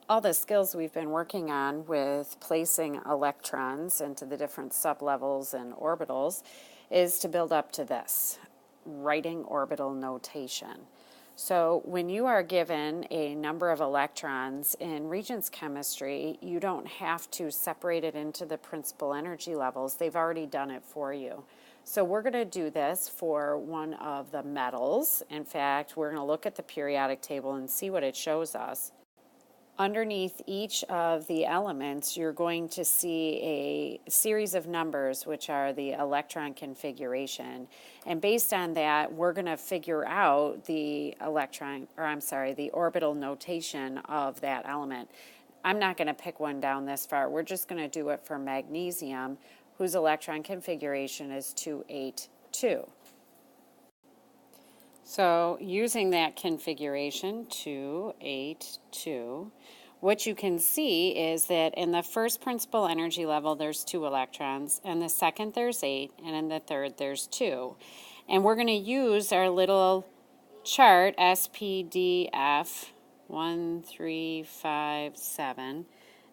all the skills we've been working on with placing electrons into the different sublevels and orbitals is to build up to this, writing orbital notation. So when you are given a number of electrons in Regents chemistry, you don't have to separate it into the principal energy levels. They've already done it for you. So we're going to do this for one of the metals. In fact, we're going to look at the periodic table and see what it shows us. Underneath each of the elements, you're going to see a series of numbers, which are the electron configuration. And based on that, we're going to figure out the the orbital notation of that element. I'm not going to pick one down this far. We're just going to do it for magnesium, whose electron configuration is 282. So using that configuration, 282, what you can see is that in the first principal energy level, there's 2 electrons, and the second there's 8, and in the third there's 2. And we're going to use our little chart, SPDF, 1, 3, 5, 7,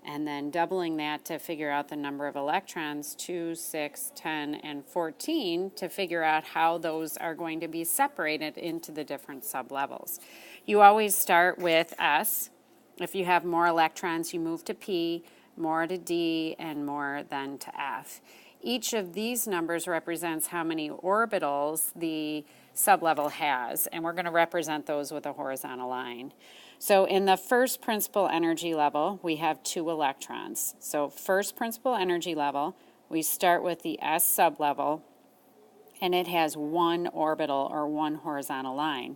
and then doubling that to figure out the number of electrons, 2, 6, 10, and 14, to figure out how those are going to be separated into the different sublevels. You always start with S. If you have more electrons, you move to P, more to D, and more then to F. Each of these numbers represents how many orbitals the sublevel has, and we're going to represent those with a horizontal line. So in the first principal energy level, we have 2 electrons. So first principal energy level, we start with the S sublevel, and it has 1 orbital or 1 horizontal line.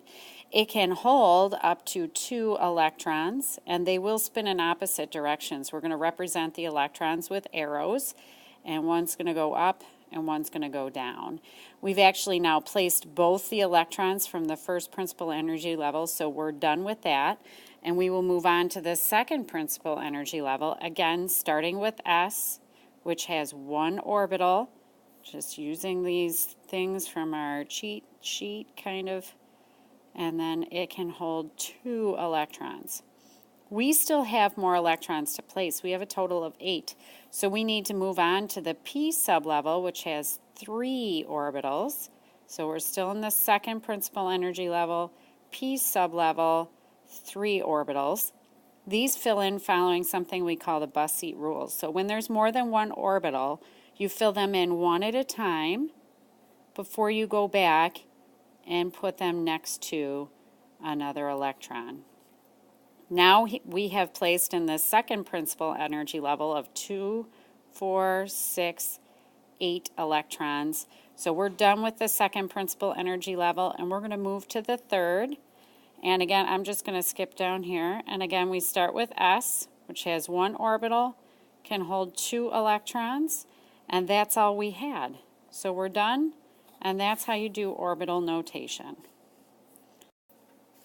It can hold up to 2 electrons, and they will spin in opposite directions. We're going to represent the electrons with arrows, and one's going to go up and one's going to go down. We've actually now placed both the electrons from the first principal energy level, so we're done with that. And we will move on to the second principal energy level, again starting with S, which has 1 orbital, just using these things from our cheat sheet kind of, and then it can hold 2 electrons. We still have more electrons to place. We have a total of 8. So we need to move on to the P sublevel, which has 3 orbitals. So we're still in the second principal energy level, P sublevel, 3 orbitals. These fill in following something we call the bus seat rules. So when there's more than 1 orbital, you fill them in one at a time before you go back and put them next to another electron. Now we have placed in the second principal energy level of 2, 4, 6, 8 electrons. So we're done with the second principal energy level, and we're going to move to the third. And again, I'm just going to skip down here. And again, we start with S, which has 1 orbital, can hold 2 electrons, and that's all we had. So we're done, and that's how you do orbital notation.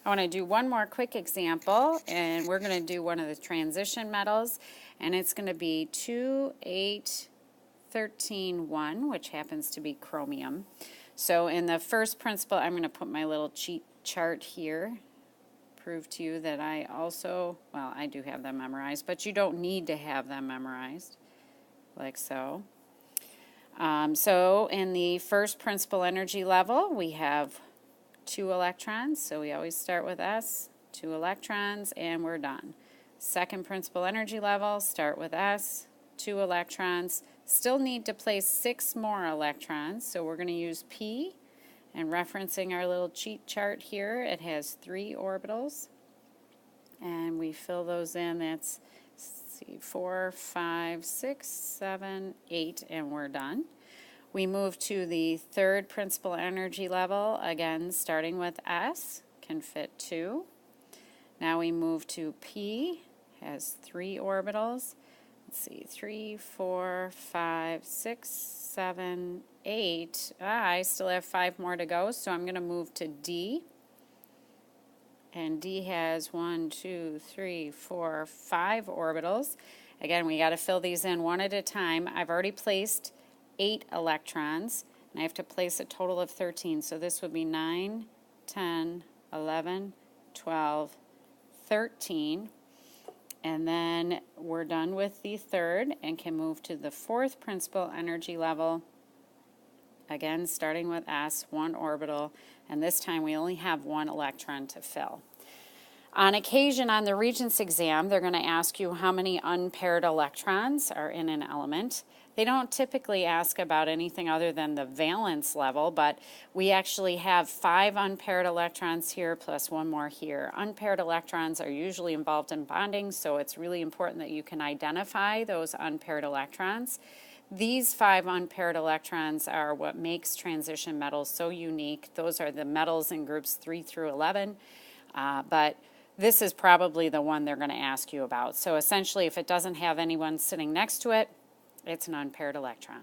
I want to do one more quick example, and we're going to do one of the transition metals, and it's going to be 28131, which happens to be chromium. So in the first principle, I'm going to put my little cheat chart here, prove to you that I do have them memorized, but you don't need to have them memorized, like so. So in the first principal energy level, we have 2 electrons, so we always start with S, 2 electrons, and we're done. Second principal energy level, start with S, 2 electrons. Still need to place 6 more electrons, so we're going to use P, and referencing our little cheat chart here, it has 3 orbitals, and we fill those in. That's 4, 5, 6, 7, 8, and we're done. We move to the third principal energy level, again starting with S, can fit 2. Now we move to P, has 3 orbitals. Let's see, 3, 4, 5, 6, 7, 8. I still have 5 more to go, so I'm going to move to D. And D has 1, 2, 3, 4, 5 orbitals. Again, we got to fill these in one at a time. I've already placed 8 electrons, and I have to place a total of 13. So this would be 9, 10, 11, 12, 13. And then we're done with the third and can move to the fourth principal energy level. Again, starting with S, 1 orbital, and this time we only have 1 electron to fill. On occasion on the Regents exam, they're going to ask you how many unpaired electrons are in an element. They don't typically ask about anything other than the valence level, but we actually have 5 unpaired electrons here plus 1 more here. Unpaired electrons are usually involved in bonding, so it's really important that you can identify those unpaired electrons. These 5 unpaired electrons are what makes transition metals so unique. Those are the metals in groups 3 through 11, but this is probably the one they're going to ask you about. So essentially, if it doesn't have anyone sitting next to it, it's an unpaired electron.